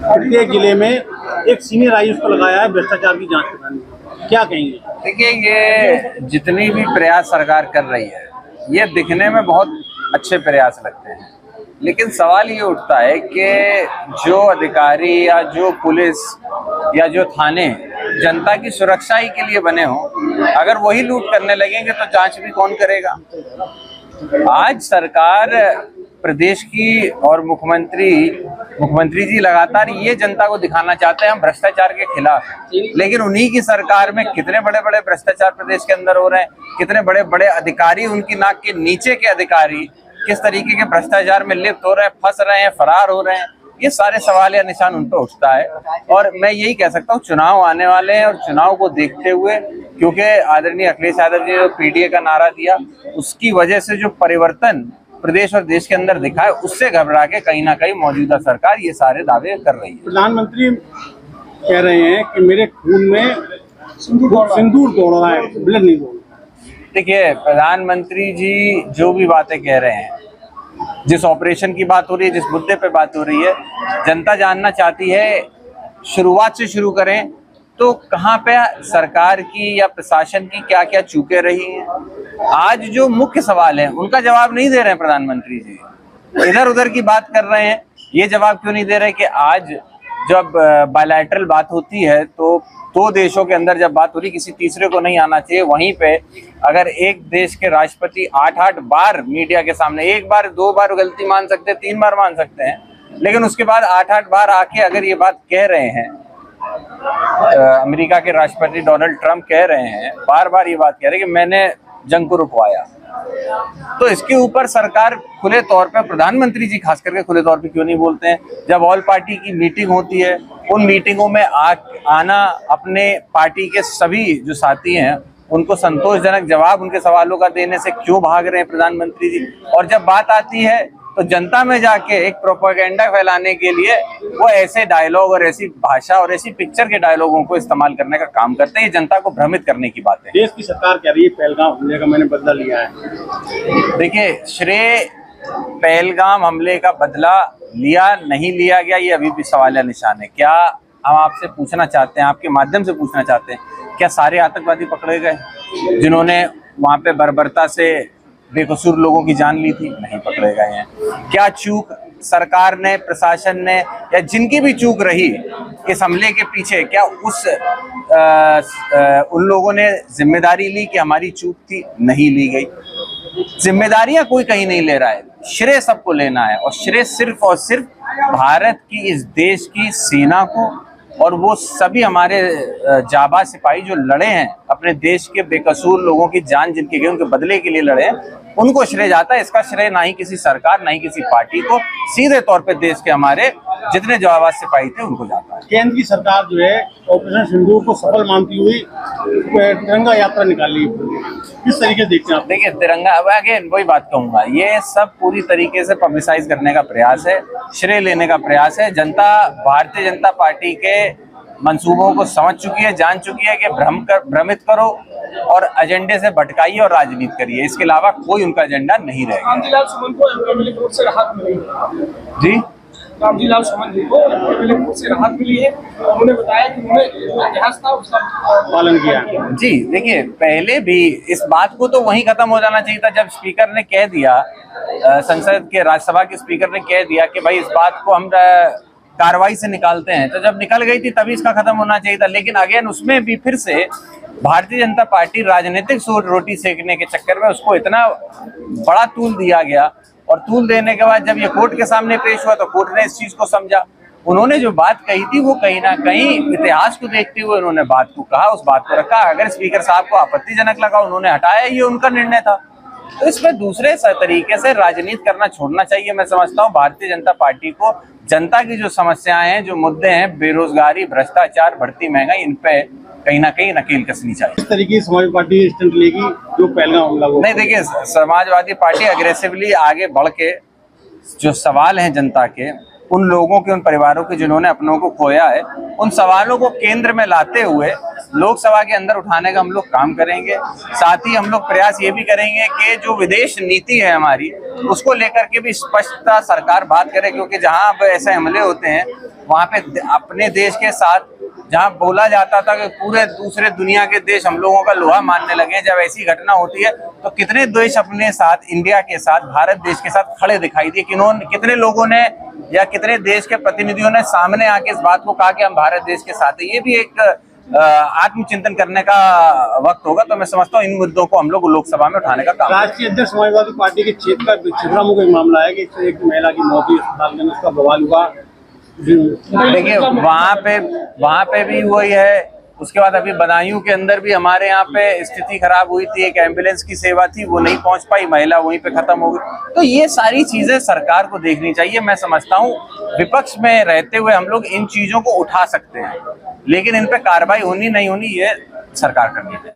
प्रत्येक जिले में एक सीनियर आईएएस को लगाया है भ्रष्टाचार की जांच कराने, क्या कहेंगे? देखिए, ये जितनी भी प्रयास सरकार कर रही है, ये दिखने में बहुत अच्छे प्रयास लगते हैं, लेकिन सवाल ये उठता है कि जो अधिकारी या जो पुलिस या जो थाने जनता की सुरक्षा ही के लिए बने हों, अगर वही लूट करने लगेंगे तो जांच भी कौन करेगा? आज सरकार प्रदेश की और मुख्यमंत्री जी लगातार ये जनता को दिखाना चाहते हैं हम भ्रष्टाचार के खिलाफ, लेकिन उन्हीं की सरकार में कितने बड़े बड़े भ्रष्टाचार प्रदेश के अंदर हो रहे हैं, कितने बड़े बड़े अधिकारी, उनकी नाक के नीचे के अधिकारी किस तरीके के भ्रष्टाचार में लिप्त हो रहे हैं, फंस रहे हैं, फरार हो रहे हैं। ये सारे सवाल या निशान उन पर उठता है। और मैं यही कह सकता हूँ, चुनाव आने वाले हैं और चुनाव को देखते हुए, क्योंकि आदरणीय अखिलेश यादव जी ने पीडीए का नारा दिया, उसकी वजह से जो परिवर्तन प्रदेश और देश के अंदर दिखा है, उससे घबरा के कहीं ना कहीं मौजूदा सरकार ये सारे दावे कर रही है। प्रधानमंत्री कह रहे हैं कि मेरे खून में सिंदूर दौड़ रहा है, ब्लड नहीं दौड़ रहा। देखिए, प्रधानमंत्री जी जो भी बातें कह रहे हैं, जिस ऑपरेशन की बात हो रही है, जिस मुद्दे पे बात हो रही है, जनता जानना चाहती है। शुरुआत से शुरू करें तो कहाँ पे सरकार की या प्रशासन की क्या क्या चूकें रही हैं। आज जो मुख्य सवाल है उनका जवाब नहीं दे रहे हैं प्रधानमंत्री जी, इधर उधर की बात कर रहे हैं। ये जवाब क्यों नहीं दे रहे कि आज जब बायलैटरल बात होती है तो दो देशों के अंदर जब बात हो रही, किसी तीसरे को नहीं आना चाहिए। वहीं पे अगर एक देश के राष्ट्रपति 8-8 बार मीडिया के सामने, एक बार 2 बार गलती मान सकते हैं, 3 बार मान सकते हैं, लेकिन उसके बाद 8-8 बार आके अगर ये बात कह रहे हैं, अमेरिका के राष्ट्रपति डोनाल्ड ट्रंप कह रहे हैं, बार बार ये बात कह रहे हैं कि मैंने जंग को रुकवाया, तो इसके ऊपर सरकार खुले तौर पे, प्रधानमंत्री जी खास करके खुले तौर पे क्यों नहीं बोलते हैं? जब ऑल पार्टी की मीटिंग होती है, उन मीटिंगों में आना, अपने पार्टी के सभी जो साथी हैं उनको संतोषजनक जवाब उनके सवालों का देने से क्यों भाग रहे हैं प्रधानमंत्री जी? और जब बात आती है तो जनता में जाके एक प्रोपेगेंडा फैलाने के लिए वो ऐसे डायलॉग और ऐसी भाषा और ऐसी पिक्चर के डायलॉगों को इस्तेमाल करने का काम करते हैं। ये जनता को भ्रमित करने की बात है। देश की सरकार कह रही है पहलगाम हमले का मैंने बदला लिया है। देखिए, श्रेय पहलगाम हमले का बदला लिया नहीं लिया गया, ये अभी भी सवाल या निशान है। क्या हम आपसे पूछना चाहते हैं, आपके माध्यम से पूछना चाहते हैं, क्या सारे आतंकवादी पकड़े गए जिन्होंने वहां पे बर्बरता से बेकसूर लोगों की जान ली थी? नहीं पकड़े गए हैं। क्या चूक सरकार ने, प्रशासन ने, या जिनकी भी चूक रही इस हमले के पीछे, क्या उन लोगों ने जिम्मेदारी ली कि हमारी चूक थी? नहीं ली गई। जिम्मेदारियां कोई कहीं नहीं ले रहा है, श्रेय सबको लेना है, और श्रेय सिर्फ और सिर्फ भारत की, इस देश की सेना को, और वो सभी हमारे जाबाज सिपाही जो लड़े हैं, अपने देश के बेकसूर लोगों की जान जिनके गई, उनके बदले के लिए लड़े हैं, उनको श्रेय जाता है। इसका श्रेय ना ही किसी सरकार, ना ही किसी पार्टी को, सीधे तौर पे देश के हमारे जितने जाबाज सिपाही थे उनको जाता है। केंद्र की सरकार जो है ऑपरेशन सिंदूर को सफल मानती हुई तिरंगा यात्रा निकाली, किस तरीके से देखते हैं आप? देखिए, तिरंगा, अगेन वही बात कहूंगा, ये सब पूरी तरीके से पब्लिसाइज करने का प्रयास है, श्रेय लेने का प्रयास है। जनता भारतीय जनता पार्टी के मंसूबों को समझ चुकी है, जान चुकी है कि भ्रमित करो और एजेंडे से भटकाइए और राजनीति करिए, इसके अलावा कोई उनका एजेंडा नहीं रहेगा। रामजीलाल सुमन को एमएलए कोर्ट से राहत मिली जी, रामजीलाल सुमन जी को एमएलए कोर्ट से राहत मिली है। उन्होंने बताया कि उन्होंने इतिहास था उसका पालन किया। जी, देखिए, पहले भी इस बात को तो वहीं खत्म हो जाना चाहिए था जब स्पीकर ने कह दिया, संसद के, राज्यसभा के स्पीकर ने कह दिया कि भाई इस बात को हम कार्रवाई से निकालते हैं, तो जब निकल गई थी तभी इसका खत्म होना चाहिए था। लेकिन अगेन उसमें भी फिर से भारतीय जनता पार्टी राजनीतिक रोटी सेकने के चक्कर में उसको इतना बड़ा तूल दिया गया, और तूल देने के बाद जब ये कोर्ट के सामने पेश हुआ तो कोर्ट ने इस चीज को समझा। उन्होंने जो बात कही थी वो कहीं ना कहीं इतिहास को देखते हुए उन्होंने बात को कहा, उस बात को रखा। अगर स्पीकर साहब को आपत्तिजनक लगा, उन्होंने हटाया, ये उनका निर्णय था। तो इसमें दूसरे तरीके से राजनीति करना छोड़ना चाहिए। मैं समझता हूँ भारतीय जनता पार्टी को जनता की जो समस्याएं हैं, जो मुद्दे हैं, बेरोजगारी, भ्रष्टाचार, बढ़ती महंगाई, इन पे कहीं ना कहीं नकेल कसनी चाहिए। इस तरीके से समाजवादी पार्टी स्टैंड लेगी जो पहलगाम हमला हुआ? नहीं, देखिए, समाजवादी पार्टी अग्रेसिवली आगे बढ़ के जो सवाल हैं जनता के उन लोगों के, उन परिवारों के जिन्होंने अपनों को खोया है, उन सवालों को केंद्र में लाते हुए लोकसभा के अंदर उठाने का हम लोग काम करेंगे। साथ ही हम लोग प्रयास ये भी करेंगे कि जो विदेश नीति है हमारी, उसको लेकर के भी स्पष्टता सरकार बात करे, क्योंकि जहां अब ऐसे हमले होते हैं वहां पे अपने देश के साथ जहां बोला जाता था कि पूरे दूसरे दुनिया के देश हम लोगों का लोहा मानने लगे, जब ऐसी घटना होती है तो कितने देश अपने साथ, इंडिया के साथ, भारत देश के साथ खड़े दिखाई दिए। कितने लोगों ने या कितने देश के प्रतिनिधियों ने सामने आके इस बात को कहा कि हम भारत देश के साथ है। ये भी एक आत्मचिंतन करने का वक्त होगा। तो मैं समझता हूँ इन मुद्दों को हम लोग लोकसभा में उठाने का काम। राष्ट्रीय अध्यक्ष समाजवादी पार्टी के छिबरामऊ का एक मामला है कि एक महिला की मौत हुई अस्पताल में, उसका बवाल हुआ। देखिए वहाँ पे भी वही है। उसके बाद अभी बदायूं के अंदर भी हमारे यहाँ पे स्थिति खराब हुई थी, एक एम्बुलेंस की सेवा थी, वो नहीं पहुंच पाई, महिला वहीं पे खत्म हो गई। तो ये सारी चीजें सरकार को देखनी चाहिए। मैं समझता हूँ विपक्ष में रहते हुए हम लोग इन चीजों को उठा सकते हैं, लेकिन इन पे कार्रवाई होनी नहीं होनी ये सरकार करनी है।